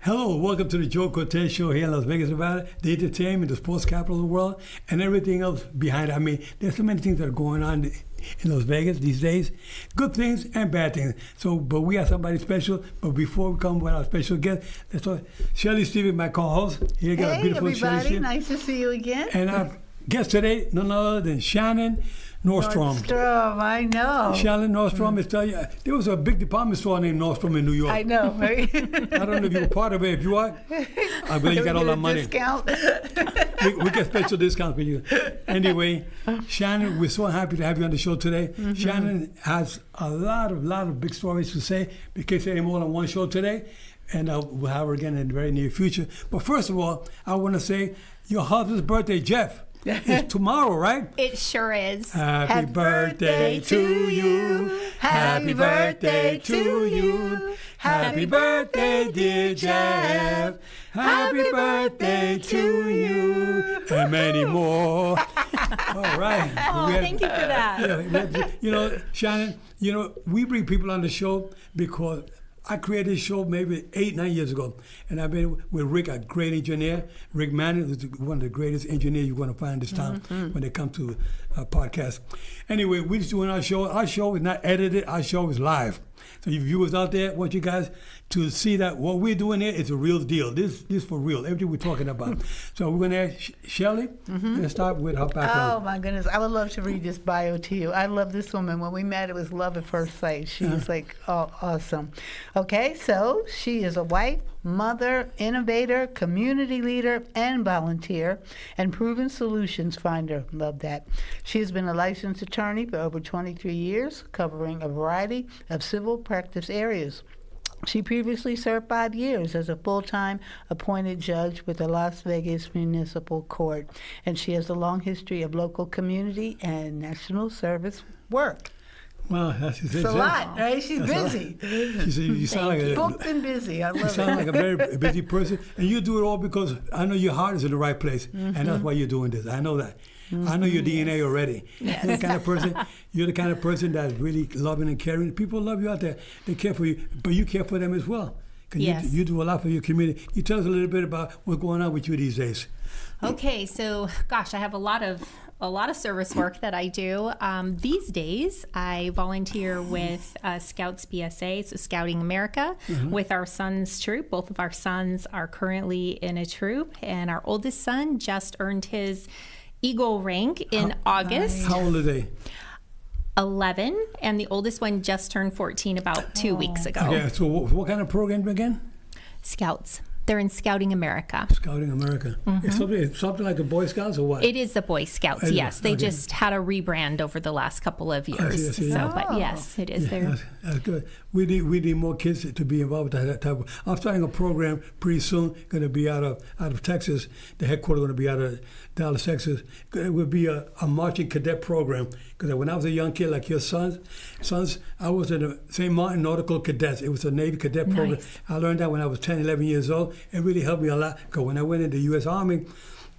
Hello, welcome to the Joe Cortez Show here in Las Vegas, Nevada. The entertainment, the sports capital of the world, and everything else behind it. I mean, there's so many things that are going on in Las Vegas these days. Good things and bad things. So, but we have somebody special. But before we come with our special guest, let's talk. Shelly Stevens, my co-host. Here, got a beautiful everybody. Shelly. Nice to see you again. And our guest today, none other than Shannon Nordstrom. Nordstrom, I know. Shannon Nordstrom is telling you, there was a big department store named Nordstrom in New York. I know, right? I don't know if you were part of it. If you are, I'm glad you got all that money. Discount. we get special discounts for you. Anyway, Shannon, we're so happy to have you on the show today. Mm-hmm. Shannon has a lot of big stories to say. We can't say more than one show today, and we'll have her again in the very near future. But first of all, I want to say your husband's birthday, Jeff. It's tomorrow, right? It sure is. Happy birthday to you. Happy birthday to you. Happy birthday, dear Jeff. Happy birthday to you. And many more. All right. Oh, thank you for that. Yeah, Shannon, we bring people on the show because I created this show maybe 8-9 years ago, and I've been with Rick, a great engineer. Rick Manning is one of the greatest engineers you're going to find in this town when they come to podcasts. Anyway, we're just doing our show. Our show is not edited. Our show is live. So you viewers out there, I want you guys to see that what we're doing here is a real deal. This is for real, everything we're talking about. So we're going to ask Shelly. Let's start with her background. Oh, my goodness. I would love to read this bio to you. I love this woman. When we met, it was love at first sight. She was awesome. Okay, so she is a wife, mother, innovator, community leader, and volunteer, and proven solutions finder. Love that. She has been a licensed attorney for over 23 years, covering a variety of civil practice areas. She previously served 5 years as a full-time appointed judge with the Las Vegas Municipal Court, and she has a long history of local community and national service work. Wow, that's It's a lot, right? She's busy. You sound like Booked and busy. I love it. You sound like a very busy person, and you do it all because I know your heart is in the right place, and that's why you're doing this. I know that. I know your DNA already. Yes. You're the kind of person that's really loving and caring. People love you out there. They care for you, but you care for them as well. Yes. You do a lot for your community. You tell us a little bit about what's going on with you these days. Okay, so gosh, I have a lot of service work that I do. These days, I volunteer with Scouts BSA, so Scouting America, with our son's troop. Both of our sons are currently in a troop, and our oldest son just earned his Eagle rank in August. How old are they? 11, and the oldest one just turned 14 about 2 weeks ago. Okay, so what kind of program again? Scouts. They're in Scouting America. Scouting America. It's something like the Boy Scouts or what? It is the Boy Scouts, yes. They just had a rebrand over the last couple of years. But yes, it is there. That's good. We need more kids to be involved with that type of. I'm starting a program pretty soon. Going to be out of Texas. The headquarters going to be out of Dallas, Texas. It will be a marching cadet program. Because when I was a young kid, like your sons, I was in the St. Martin Nautical Cadets. It was a Navy cadet program. Nice. I learned that when I was 10, 11 years old. It really helped me a lot. Because when I went in the U.S. Army,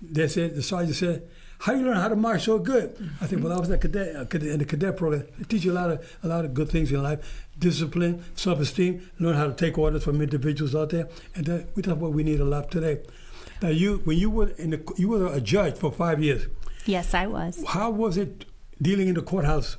the sergeant said, "How do you learn how to march so good?" I said, "Well, I was a cadet in the cadet program. It teaches you a lot of good things in life: discipline, self-esteem, learn how to take orders from individuals out there, and that's what we need a lot today." Now, when you were a judge for 5 years. Yes, I was. How was it dealing in the courthouse?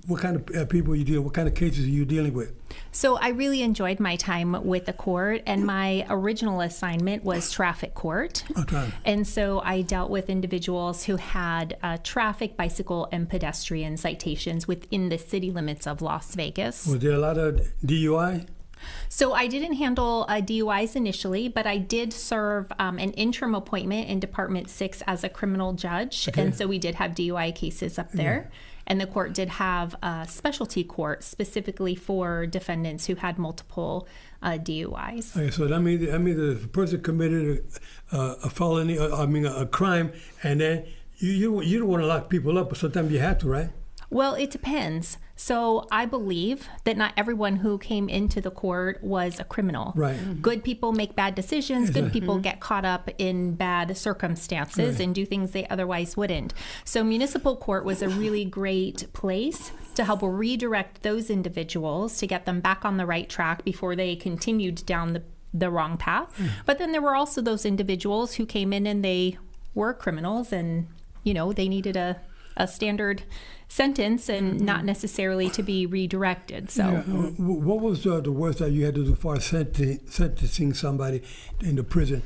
What kind of people are you dealing? What kind of cases are you dealing with? So I really enjoyed my time with the court, and my original assignment was traffic court. Okay. And so I dealt with individuals who had traffic, bicycle, and pedestrian citations within the city limits of Las Vegas. Was there a lot of DUI? So I didn't handle DUIs initially, but I did serve an interim appointment in Department 6 as a criminal judge. Okay. And so we did have DUI cases up there. Yeah. And the court did have a specialty court specifically for defendants who had multiple DUIs. Okay, so that means the person committed a felony, a crime, and then you don't want to lock people up, but sometimes you have to, right? Well, it depends. So I believe that not everyone who came into the court was a criminal. Right. Mm-hmm. Good people make bad decisions. Good people get caught up in bad circumstances and do things they otherwise wouldn't. So municipal court was a really great place to help redirect those individuals to get them back on the right track before they continued down the wrong path. But then there were also those individuals who came in and they were criminals, and they needed a standard sentence and not necessarily to be redirected. So what was the worst that you had to do for sentencing somebody in the prison?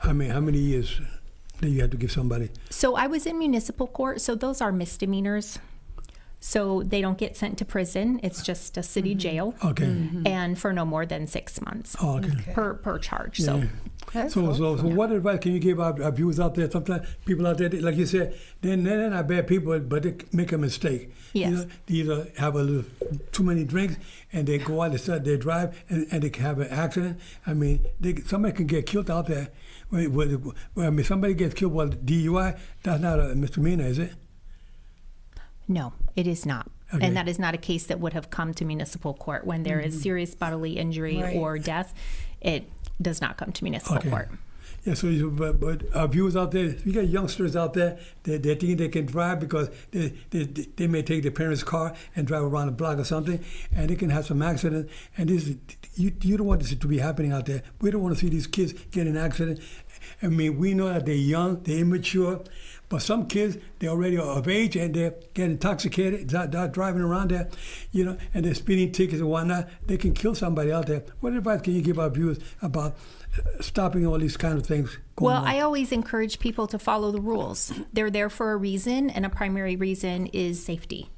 I mean, how many years that you had to give somebody? So I was in municipal court, so those are misdemeanors. So they don't get sent to prison. It's just a city jail. Okay. And for no more than 6 months per charge. So So what advice can you give our viewers out there? Sometimes people out there, like you said, they're not bad people, but they make a mistake. Yes. They either have a little too many drinks and they go out, they drive, and they can have an accident. I mean, somebody can get killed out there. Somebody gets killed while DUI, that's not a misdemeanor, is it? No, it is not. Okay. And that is not a case that would have come to municipal court. When there is serious bodily injury or death, it does not come to municipal court. Yeah, so but our viewers out there, you got youngsters out there that they think they can drive because they may take their parents' car and drive around the block or something, and they can have some accident. And you don't want this to be happening out there. We don't want to see these kids get in an accident. I mean, we know that they're young, they're immature, but some kids, they're already of age and they get intoxicated, they're driving around there, and they're speeding tickets and whatnot. They can kill somebody out there. What advice can you give our viewers about stopping all these kind of things going on? I always encourage people to follow the rules. They're there for a reason, and a primary reason is safety.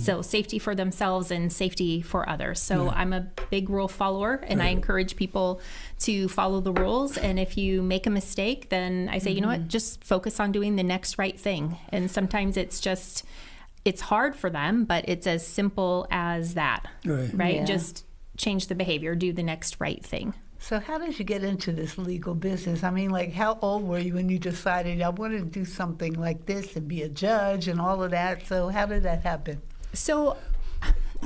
So safety for themselves and safety for others. So I'm a big rule follower, and I encourage people to follow the rules. And if you make a mistake, then I say, you know what, just focus on doing the next right thing. And sometimes it's hard for them, but it's as simple as that, right? Yeah. Just change the behavior, do the next right thing. So how did you get into this legal business? I mean, like, how old were you when you decided I wanted to do something like this and be a judge and all of that? So how did that happen? So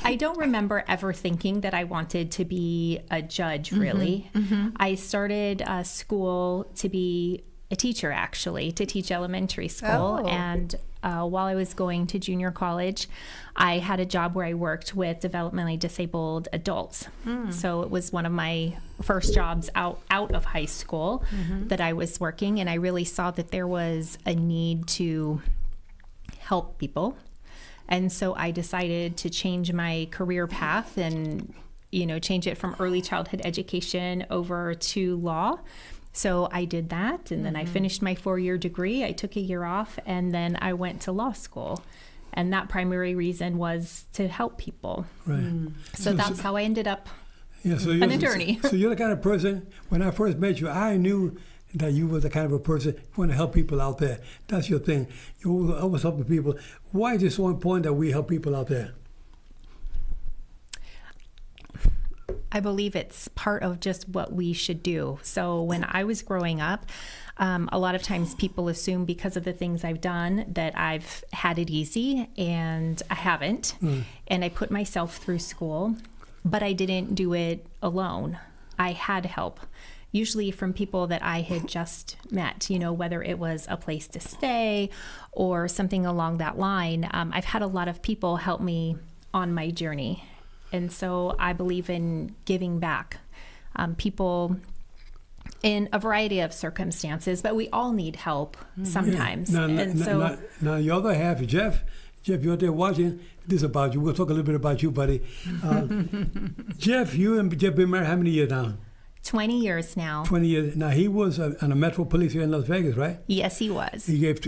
I don't remember ever thinking that I wanted to be a judge, really. I started school to be a teacher, actually, to teach elementary school. And while I was going to junior college, I had a job where I worked with developmentally disabled adults. So it was one of my first jobs out of high school that I was working. And I really saw that there was a need to help people. And so I decided to change my career path and, change it from early childhood education over to law. So I did that, and then I finished my 4-year degree. I took a year off, and then I went to law school. And that primary reason was to help people. Right. So that's how I ended up an attorney. So you're the kind of person, when I first met you, I knew that you were the kind of a person who want to help people out there. That's your thing. You always helping people. Why is it so important that we help people out there? I believe it's part of just what we should do. So when I was growing up, a lot of times people assume because of the things I've done that I've had it easy, and I haven't. And I put myself through school, but I didn't do it alone. I had help, usually from people that I had just met, whether it was a place to stay or something along that line. I've had a lot of people help me on my journey. And so I believe in giving back. People in a variety of circumstances, but we all need help sometimes. Now, the other half, Jeff, you're there watching. This is about you. We'll talk a little bit about you, buddy. Jeff, you and Jeff been married how many years now? 20 years now. 20 years. Now, he was on the Metro Police here in Las Vegas, right? Yes, he was. He gave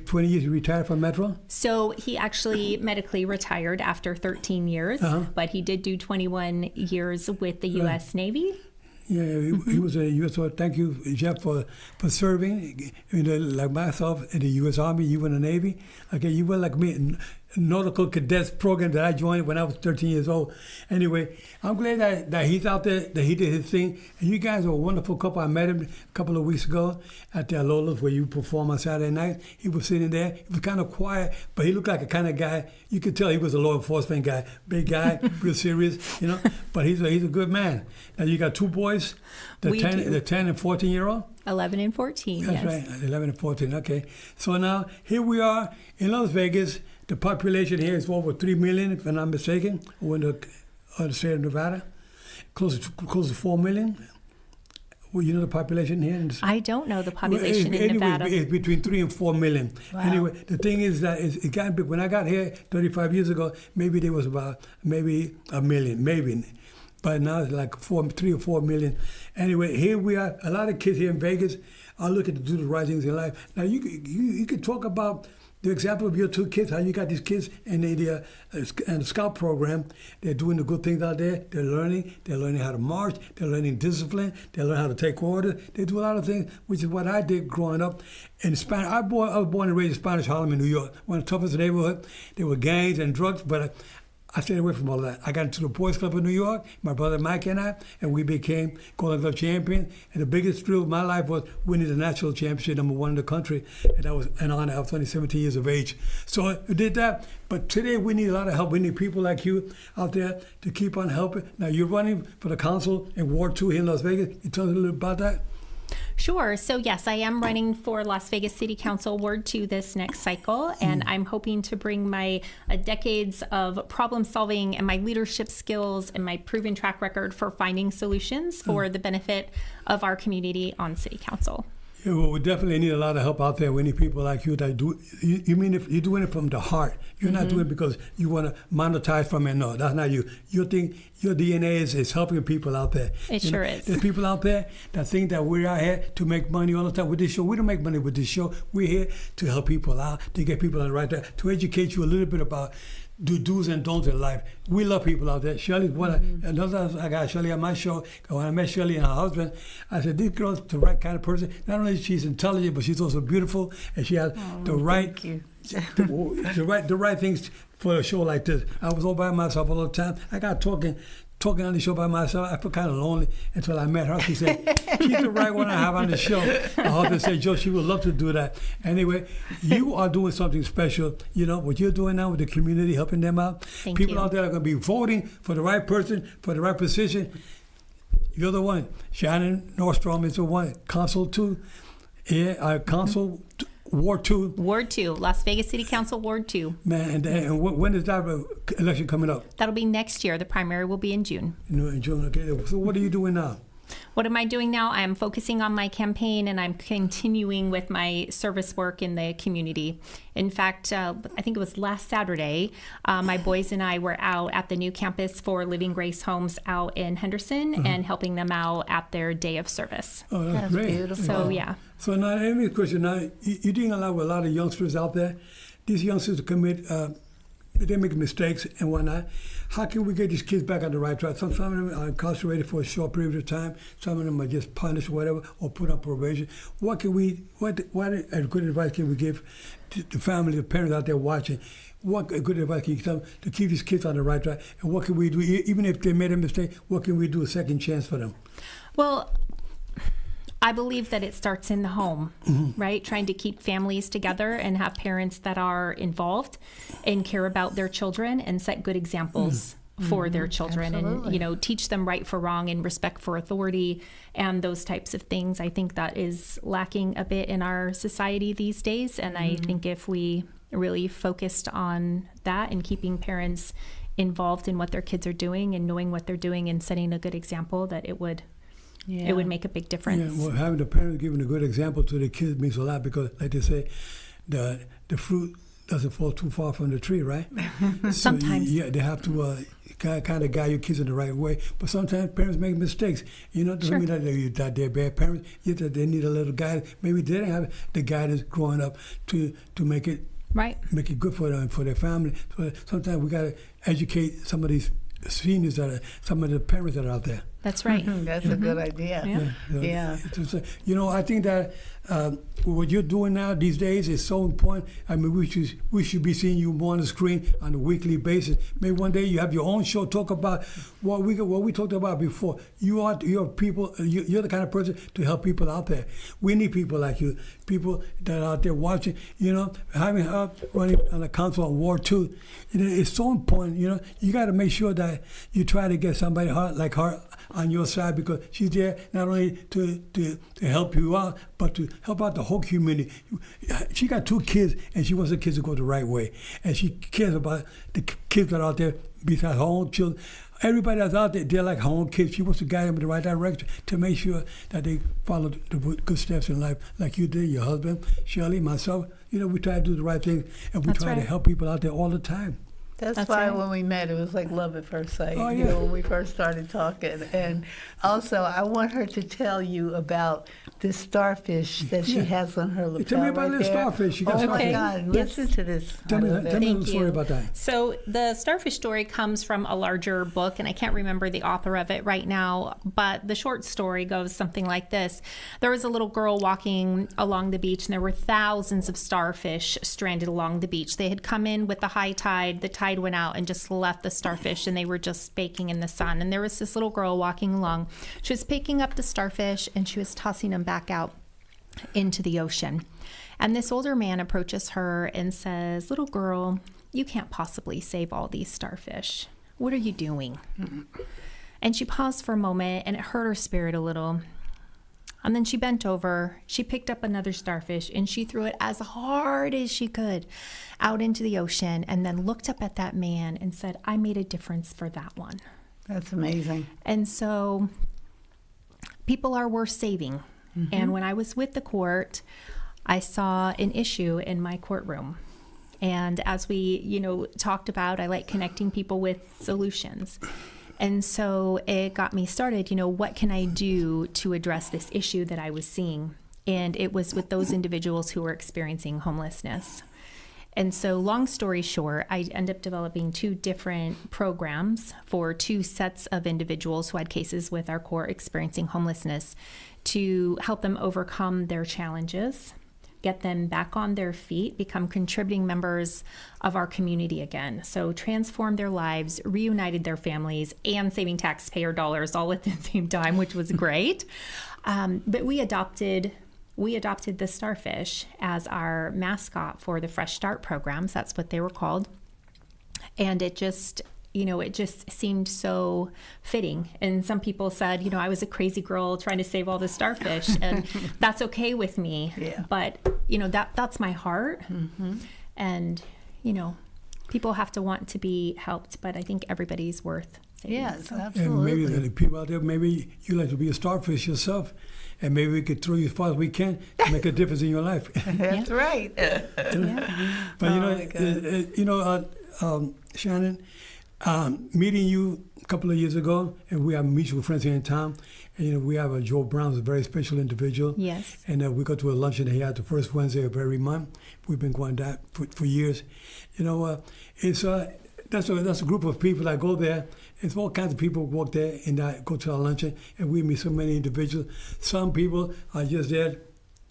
20 years, he retired from Metro? So he actually medically retired after 13 years, but he did do 21 years with the U.S. Navy. Yeah, he was a U.S. So thank you, Jeff, for serving. Like myself in the U.S. Army, you in the Navy. Okay, you were like me. Nautical Cadets program that I joined when I was 13 years old. Anyway, I'm glad that he's out there, that he did his thing. And you guys are a wonderful couple. I met him a couple of weeks ago at the Lola's where you perform on Saturday night. He was sitting there. He was kind of quiet, but he looked like a kind of guy. You could tell he was a law enforcement guy. Big guy, real serious, But he's a good man. Now you got two boys, the 10 and 14-year-old? 11 and 14, That's yes. right, 11 and 14, okay. So now, here we are in Las Vegas. The population here is over 3 million, if I'm not mistaken, in the state of Nevada, close to 4 million. Well, you know the population here? I don't know the population in Nevada. It's between 3 and 4 million. Wow. Anyway, the thing is that it got big. When I got here 35 years ago, maybe there was about maybe a million, maybe. But now it's like 3 or 4 million. Anyway, here we are. A lot of kids here in Vegas are looking to do the right things in life. Now, you could talk about the example of your 2 kids, how you got these kids in the Scout program. They're doing the good things out there. They're learning. They're learning how to march. They're learning discipline. They're learning how to take orders. They do a lot of things, which is what I did growing up. In Spanish, I was born and raised in Spanish Harlem in New York, one of the toughest neighborhoods. There were gangs and drugs, but I stayed away from all that. I got into the Boys Club in New York, my brother Mike and I, and we became Golden Glove champions. And the biggest thrill of my life was winning the national championship, #1 in the country. And that was an honor. I was only 17 years of age. So I did that. But today we need a lot of help. We need people like you out there to keep on helping. Now you're running for the council in Ward 2 here in Las Vegas. Can you tell us a little about that? Sure. So yes, I am running for Las Vegas City Council Ward 2 this next cycle, and I'm hoping to bring my decades of problem solving and my leadership skills and my proven track record for finding solutions for the benefit of our community on City Council. Yeah, well, we definitely need a lot of help out there. We need people like you that do. You mean if you're doing it from the heart? You're not doing it because you want to monetize from it. No, that's not you. Your DNA is helping people out there. It sure is. There's people out there that think that we're out here to make money all the time with this show. We don't make money with this show. We're here to help people out, to get people on the right track, to educate you a little bit about the do's and don'ts in life. We love people out there. Shelly's another I got Shelly on my show. When I met Shelly and her husband, I said, this girl's the right kind of person. Not only is she intelligent, but she's also beautiful, and she has the right the right things for a show like this. I was all by myself all the time. I got talking on the show by myself. I felt kind of lonely until I met her. She said, she's the right one I have on the show. My husband said, Joe, she would love to do that. Anyway, you are doing something special. You know, what you're doing now with the community, helping them out. Thank People you. out there are going to be voting for the right person, for the right position. You're the one. Shannon Nordstrom is the one. Council 2. Yeah, Council Ward 2. Ward 2, Las Vegas City Council Ward 2. Man, and when is that election coming up? That'll be next year. The primary will be in June. In June. Okay. So what are you doing now? What am I doing now? I'm focusing on my campaign, and I'm continuing with my service work in the community. In fact, I think it was last Saturday, my boys and I were out at the new campus for Living Grace Homes out in Henderson and helping them out at their day of service. Oh, that's great. Beautiful. So, yeah. So now, let me ask you a question. Now, you're dealing with a lot of youngsters out there. These youngsters commit, they make mistakes and whatnot. How can we get these kids back on the right track? Some of them are incarcerated for a short period of time. Some of them are just punished or whatever, or put on probation. What good advice can we give to the family, the parents out there watching? What good advice can you tell them to keep these kids on the right track? And what can we do, even if they made a mistake, what can we do a second chance for them? Well, I believe that it starts in the home, right? Trying to keep families together and have parents that are involved and care about their children and set good examples for their children. Absolutely. And, teach them right for wrong and respect for authority and those types of things. I think that is lacking a bit in our society these days. And I think if we really focused on that and keeping parents involved in what their kids are doing and knowing what they're doing and setting a good example, that it would make a big difference. Yeah, well, having the parents giving a good example to the kids means a lot because, like they say, the fruit doesn't fall too far from the tree, right? Sometimes. So, they have to kind of guide your kids in the right way. But sometimes parents make mistakes. Doesn't mean that they're bad parents. Yet that they need a little guidance. Maybe they didn't have the guidance growing up to make it make it good for them and for their family. So sometimes we got to educate some of these seniors some of the parents that are out there. That's right. That's a good idea. Yeah. I think that what you're doing now these days is so important. I mean, we should be seeing you more on the screen on a weekly basis. Maybe one day you have your own show, talk about what we talked about before. You're people. You're the kind of person to help people out there. We need people like you, people that are out there watching. Having her running on the council on Ward 2, it's so important. You got to make sure that you try to get somebody like her on your side because she's there not only to help you out, but to help out the whole community. She got 2 kids, and she wants the kids to go the right way. And she cares about the kids that are out there besides her own children. everybody that's out there, they're like her own kids. She wants to guide them in the right direction to make sure that they follow the good steps in life, like you did, your husband, Shelly, myself. We try to do the right thing, and we try to help people out there all the time. That's why when we met, it was like love at first sight, Oh, yeah. when we first started talking. And also, I want her to tell you about this starfish that she has on her lapel. Tell me about this starfish. She got oh, starfish. my God. Listen to this. Tell me a little story you. about that. So the starfish story comes from a larger book, and I can't remember the author of it right now, but the short story goes something like this. There was a little girl walking along the beach, and there were thousands of starfish stranded along the beach. They had come in with the high tide. The tide went out and just left the starfish, and they were just baking in the sun. And there was this little girl walking along. She was picking up the starfish, and she was tossing them back out into the ocean. And this older man approaches her and says, "Little girl, you can't possibly save all these starfish. What are you doing?" And she paused for a moment, and it hurt her spirit a little. And then she bent over, she picked up another starfish, and she threw it as hard as she could out into the ocean, and then looked up at that man and said, "I made a difference for that one." That's amazing. And so people are worth saving. And when I was with the court, I saw an issue in my courtroom. And as we, talked about, I like connecting people with solutions. And so it got me started, what can I do to address this issue that I was seeing? And it was with those individuals who were experiencing homelessness. And so long story short, I ended up developing 2 different programs for 2 sets of individuals who had cases with our court experiencing homelessness to help them overcome their challenges, get them back on their feet, become contributing members of our community again. So transform their lives, reunited their families, and saving taxpayer dollars all at the same time, which was great. But we adopted the starfish as our mascot for the Fresh Start programs. That's what they were called. And it just seemed so fitting. And some people said, I was a crazy girl trying to save all the starfish, and that's okay with me. Yeah. But, that's my heart. And, people have to want to be helped, but I think everybody's worth saving. Yes, So. absolutely. And maybe the people out there, maybe you like to be a starfish yourself, and maybe we could throw you as far as we can to make a difference in your life. That's right. But Shannon, meeting you a couple of years ago, and we are mutual friends here in town. And we have Joe Brown, who's a very special individual. Yes. And we go to a luncheon here at the first Wednesday of every month. We've been going that for years. That's a group of people that go there. It's all kinds of people who walk there and go to our luncheon, and we meet so many individuals. Some people are just there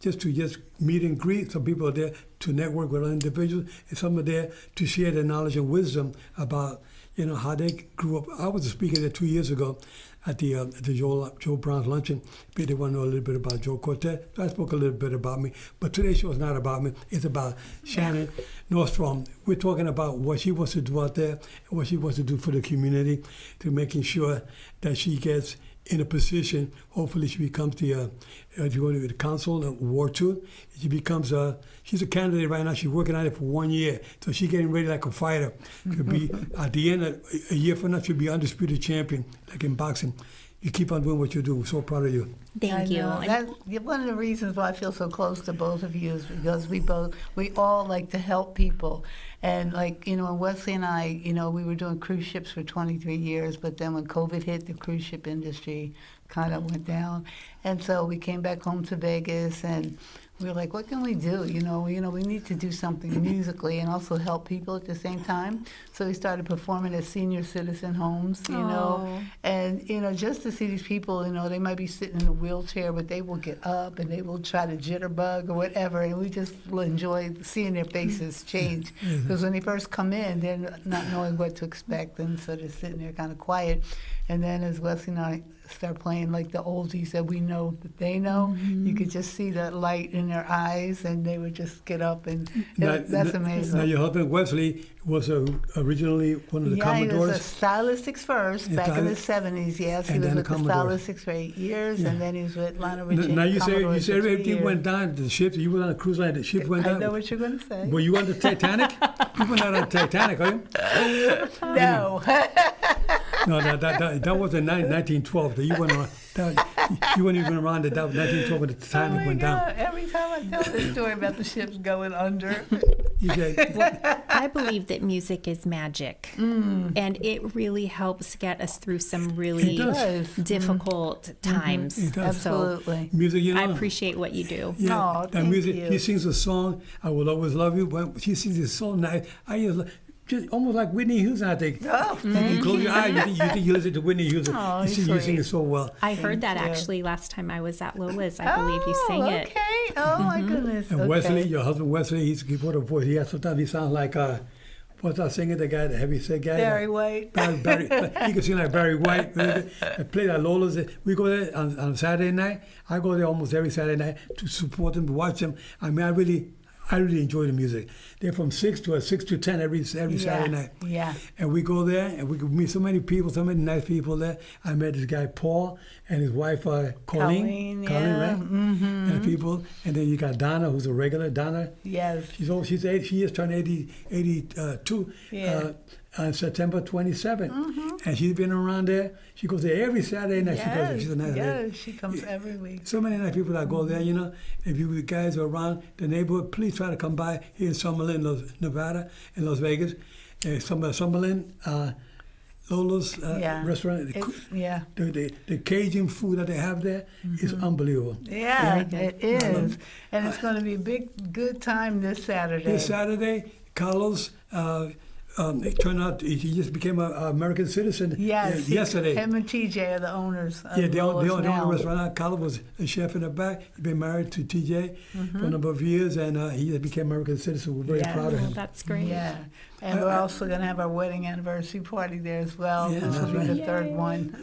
to meet and greet. Some people are there to network with other individuals, and some are there to share their knowledge and wisdom about how they grew up. I was a speaker there 2 years ago at the Joe Brown's luncheon. They want to know a little bit about Joe Cortez. So I spoke a little bit about me. But today's show is not about me. It's about Shannon Nordstrom. We're talking about what she wants to do out there and what she wants to do for the community, to making sure that she gets in a position. Hopefully she becomes the council of Ward 2. She becomes she's a candidate right now. She's working on it for 1 year. So she's getting ready like a fighter. She'll be, at the end of a year from now, she'll be undisputed champion, like in boxing. You keep on doing what you do. We're so proud of you. Thank you. That's one of the reasons why I feel so close to both of you is because we all like to help people. And Wesley and I, we were doing cruise ships for 23 years, but then when COVID hit, the cruise ship industry kind of went down. And so we came back home to Vegas, and we were like, what can we do? We need to do something musically and also help people at the same time. So we started performing at senior citizen homes, and, just to see these people, they might be sitting in a wheelchair, but they will get up and they will try to jitterbug or whatever. And we just enjoy seeing their faces change. Because when they first come in, they're not knowing what to expect, and so they're sitting there kind of quiet. And then as Wesley and I start playing like the oldies that we know that they know, you could just see that light in their eyes, and they would just get up, and that's amazing. Now your husband Wesley was originally one of the Commodores. Yeah, he was a Stylistics first back in the 70s. Yes, he was with the Stylistics for 8 years, and then he was with Lionel Richie. Now you said everything went down. The ship, you were on a cruise line. The ship went down. I know what you're going to say. Were you on the Titanic? You were not on the Titanic, are you? No. No, that was in 1912. You weren't around. You weren't even around. That was 1912 at the time it went down. Every time I tell this story about the ships going under. You said, I believe that music is magic, and it really helps get us through some really difficult times. It does. Absolutely. music, you know. I appreciate what you do. Yeah, Aw, that thank music. you. She sings a song, "I Will Always Love You," but she sings it so nice. Just almost like Whitney Houston, I think. Oh, You thank close you. your eyes, you think you listen to Whitney Houston. Oh, You sing sweet. it so well. I heard that you. actually last time I was at Lola's. I believe you sang it. Okay. Oh, my goodness. And okay. Wesley, your husband Wesley, he's what a voice. He has sometimes he sounds like what's that singer? The guy, the heavy-set guy. Barry White. Barry, he can sing like Barry White. I play at Lola's. We go there on Saturday night. I go there almost every Saturday night to support them, to watch them. I mean, I really enjoy the music. They're from 6 to 10 every Saturday night. Yeah. And we go there, and we meet so many people, so many nice people there. I met this guy, Paul, and his wife, Colleen. Colleen, yeah. Right? Mm-hmm. And people. And then you got Donna, who's a regular. Donna, Yes. she's old. She just turned 82 Yeah. on September 27th. And she's been around there. She goes there every Saturday night. Yes. She's a nice lady. Yes. She comes every week. So many nice people that go there, you know. If you guys are around the neighborhood, please try to come by here in Summerlin, Nevada, in Las Vegas. Summerlin, Lola's restaurant. Yeah. The Cajun food that they have there is unbelievable. Yeah, it is. And it's going to be a good time this Saturday. This Saturday, Carlos turned out, he just became an American citizen Yes. yesterday. Him and TJ are the owners of Yeah, they own Lola's the now. restaurant. Carlos was a chef in the back. He's been married to TJ for a number of years, and he just became American citizen. We're very Yeah. proud of Well, him. that's great. Yeah. And we're also going to have our wedding anniversary party there as well. Yeah, This will be that's the right. third one.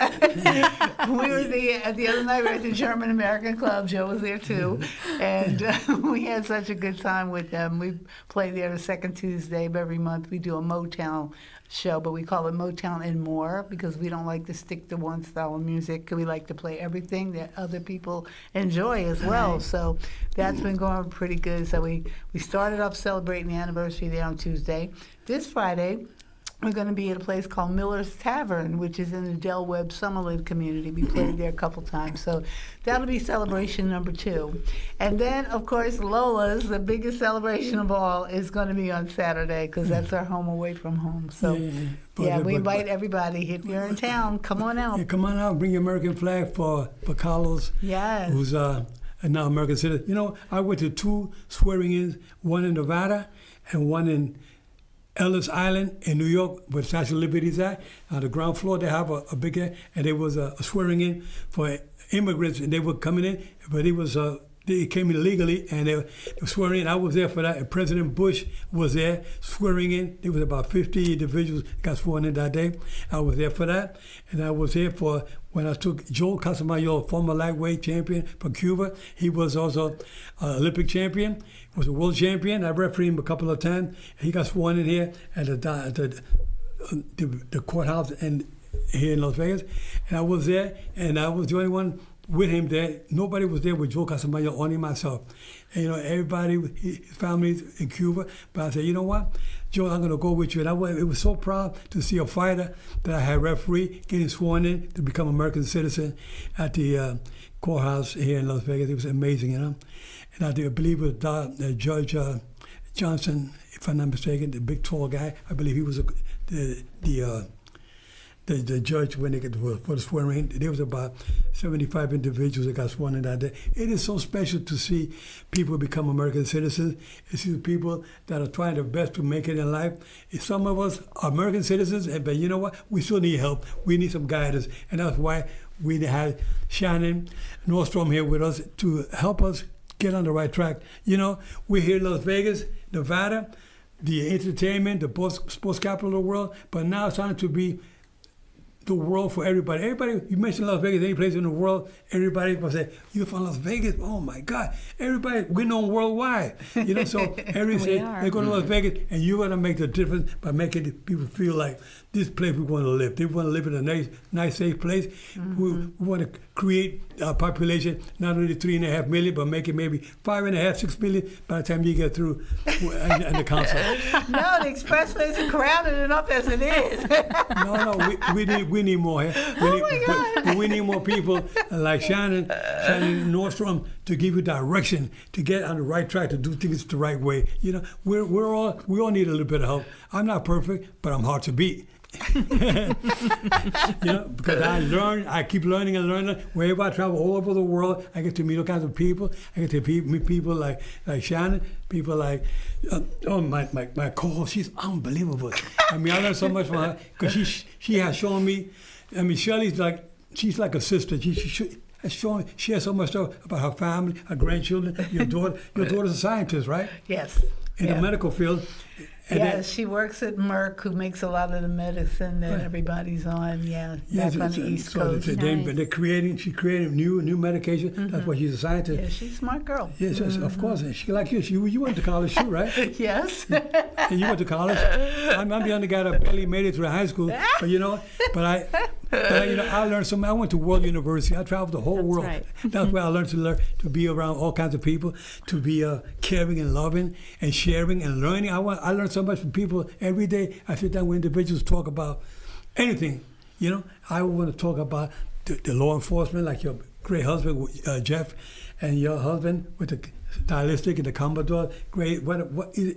We were the other night we were at the German American Club. Joe was there too. And we had such a good time with them. We play there the second Tuesday of every month. We do a Motown show, but we call it Motown and More because we don't like to stick to one style of music. We like to play everything that other people enjoy as well. So that's been going pretty good. So we started off celebrating the anniversary there on Tuesday. This Friday, we're going to be at a place called Miller's Tavern, which is in the Del Webb Summerlin community. We played there a couple times. So that'll be celebration number 2. And then, of course, Lola's, the biggest celebration of all, is going to be on Saturday because that's our home away from home. So, we invite everybody. If you're in town, come on out. Yeah, come on out, bring your American flag for Carlos, Yes. who's a now American citizen. You know, I went to 2 swearing-ins, one in Nevada and one in Ellis Island in New York, where the Statue of Liberty is at. On the ground floor, they have a big, and there was a swearing-in for immigrants, and they were coming in, but they came in illegally, and they were swearing in. I was there for that, and President Bush was there swearing in. There was about 50 individuals that got sworn in that day. I was there for that, and I was there for when I took Joel Casamayor, former lightweight champion from Cuba. He was also an Olympic champion, was a world champion. I refereed him a couple of times. He got sworn in here at the courthouse here in Las Vegas, and I was there, and I was the only one with him there. Nobody was there with Joe Casamayor, only myself. And, you know, everybody, his family in Cuba. But I said, you know what, Joe, I'm going to go with you. And it was so proud to see a fighter that I had referee getting sworn in to become an American citizen at the courthouse here in Las Vegas. It was amazing, you know. And I believe it was Judge Johnson, if I'm not mistaken, the big tall guy. I believe he was the judge when they got for the swearing in. There was about 75 individuals that got sworn in that day. It is so special to see people become American citizens. It's see people that are trying their best to make it in life. Some of us are American citizens, but you know what? We still need help. We need some guidance, and that's why we had Shannon Nordstrom here with us to help us get on the right track. You know, we're here in Las Vegas, Nevada, the entertainment, the sports capital of the world, but now it's time to be the world for everybody. Everybody, you mentioned Las Vegas, any place in the world, everybody will say, you're from Las Vegas? Oh my God. Everybody, we're known worldwide. You know, so everybody say, they go to Las Vegas, and you're going to make the difference by making people feel like this place we want to live. They want to live in a nice, safe place. We want to create a population, not only 3.5 million, but make it maybe 5.5, 6 million by the time you get through and the council. No, the expressway is crowded enough as it is. We need more here. But we need more people like Shannon Nordstrom to give you direction, to get on the right track, to do things the right way. You know, we all need a little bit of help. I'm not perfect, but I'm hard to beat. You know, because I keep learning and learning. Wherever I travel all over the world, I get to meet all kinds of people. I get to meet people like Shannon, people like my co-host. She's unbelievable. I mean, I learned so much from her because she has shown me. I mean, Shelly's she's like a sister. She has so much stuff about her family, her grandchildren. Your daughter's a scientist, right? Yes. In the medical field. Yes, she works at Merck, who makes a lot of the medicine that everybody's on. Back on the East Coast. They're creating. She's creating new medication. Mm-hmm. That's why she's a scientist. Yeah, she's a smart girl. Yes, of course. And she like you. You went to college too, right? Yes. And you went to college. I'm the only guy that barely made it through high school. But I learned something. I went to World University. I traveled the whole world. Right. That's where I learned to be around all kinds of people, to be caring and loving and sharing and learning. I learned so much from people every day. I sit down with individuals, talk about anything. You know, I want to talk about the law enforcement, like your great husband Jeff, and your husband with the stylistic and the Commodore. Great, what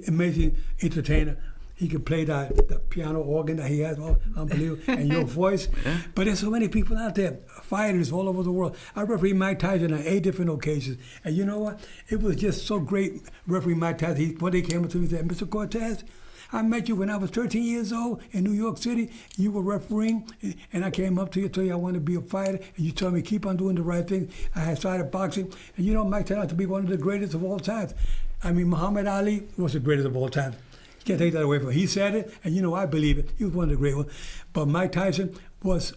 amazing entertainer. He can play the piano organ that he has, unbelievable, and your voice. But there's so many people out there, fighters all over the world. I refereed Mike Tyson on 8 different occasions. And you know what? It was just so great refereeing Mike Tyson. One day he came up to me and said, Mr. Cortez, I met you when I was 13 years old in New York City. You were refereeing, and I came up to you, told you I wanted to be a fighter, and you told me keep on doing the right thing. I had started boxing, and you know, Mike turned out to be one of the greatest of all time. I mean, Muhammad Ali was the greatest of all time. You can't take that away from him. He said it, and you know, I believe it. He was one of the great ones. But Mike Tyson was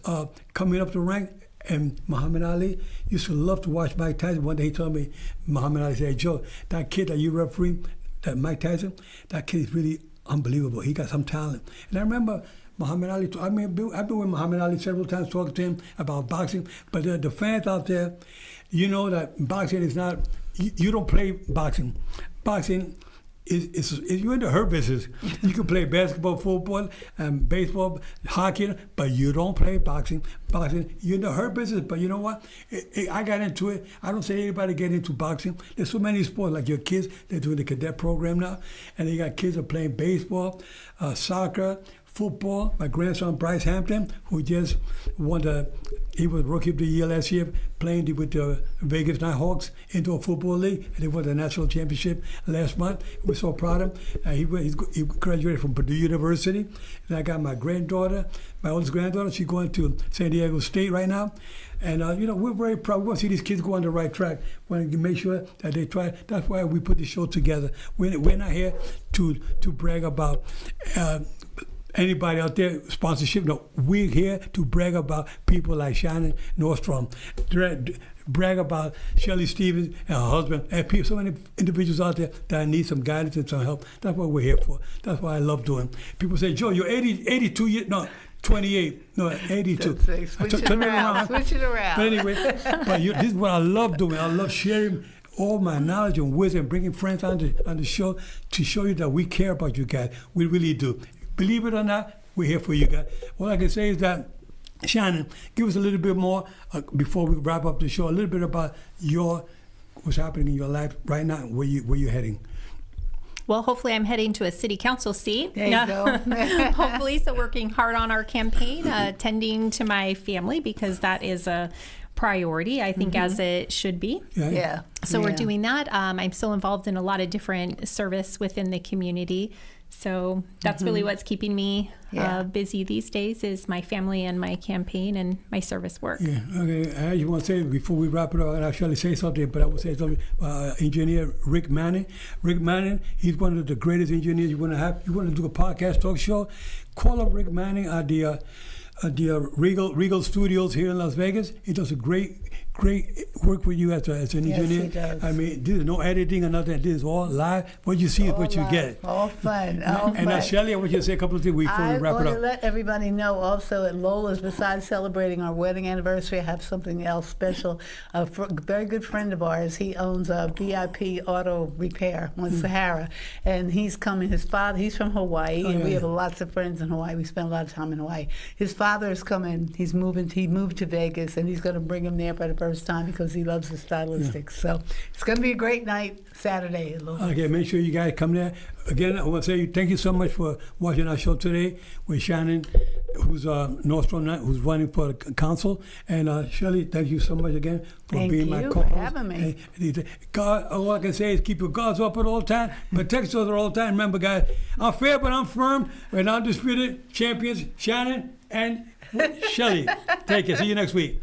coming up the rank, and Muhammad Ali used to love to watch Mike Tyson. One day he told me, Muhammad Ali said, Joe, that kid that you referee, that Mike Tyson, that kid is really unbelievable. He got some talent. And I remember Muhammad Ali, I've been with Muhammad Ali several times talking to him about boxing, but the fans out there, you know that boxing is not, you don't play boxing. Boxing is you're into her business. You can play basketball, football, baseball, hockey, but you don't play boxing. You're into her business, but you know what? I got into it. I don't say anybody get into boxing. There's so many sports, like your kids, they're doing the cadet program now, and they got kids that are playing baseball, soccer, football. My grandson, Bryce Hampton, who just won he was Rookie of the Year last year, playing with the Vegas Nighthawks Indoor Football League, and they won the national championship last month. We're so proud of him. He graduated from Purdue University. And I got my granddaughter, my oldest granddaughter. She's going to San Diego State right now. And, we're very proud. We want to see these kids go on the right track. We want to make sure that they try. That's why we put the show together. We're not here to brag about anybody out there, sponsorship. No, we're here to brag about people like Shannon Nordstrom, brag about Shelly Stevens and her husband, and people, so many individuals out there that need some guidance and some help. That's what we're here for. That's what I love doing. People say, Joe, you're 82 years, no, 28, no, 82. Switch it around. But anyway, this is what I love doing. I love sharing all my knowledge and wisdom, bringing friends on the show to show you that we care about you guys. We really do. Believe it or not, we're here for you guys. All I can say is that, Shannon, give us a little bit more before we wrap up the show. A little bit about what's happening in your life right now, where you're heading. Well, hopefully I'm heading to a city council seat. There you go. Hopefully, so working hard on our campaign, tending to my family, because that is a priority, I think, as it should be. Yeah. So we're doing that. I'm still involved in a lot of different service within the community. So that's really what's keeping me busy these days, is my family and my campaign and my service work. Yeah, okay. I just want to say, before we wrap it up, and I'll surely say something, but I will say something. Engineer Rick Manning. Rick Manning, he's one of the greatest engineers you want to have. You want to do a podcast talk show? Call up Rick Manning at the Regal Studios here in Las Vegas. He does a great great work with you as an engineer. he does. I mean, there's no editing or nothing. This is all live. What you see is what you live. get. All fun. All And fun. Shelly, I want you to say a couple of things before we I wrap want it to up. let everybody know also at Lola's, besides celebrating our wedding anniversary, I have something else special. A very good friend of ours, he owns a VIP auto repair on Sahara, and he's coming. His father, he's from Hawaii, and we have lots of friends in Hawaii. We spend a lot of time in Hawaii. His father is coming. He moved to Vegas, and he's going to bring him there for the first time because he loves the stylistics. So it's going to be a great night Saturday at Lola's. Okay, make sure you guys come there. Again, I want to say thank you so much for watching our show today with Shannon, who's Nordstrom, who's running for the council, and Shelly. Thank you so much again for Thank being my you co-host. for having me. And God, all I can say is keep your guards up at all time, protect each other all the time. Remember, guys, I'm fair, but I'm firm. And undisputed champions, Shannon and Shelly. Take care. See you next week.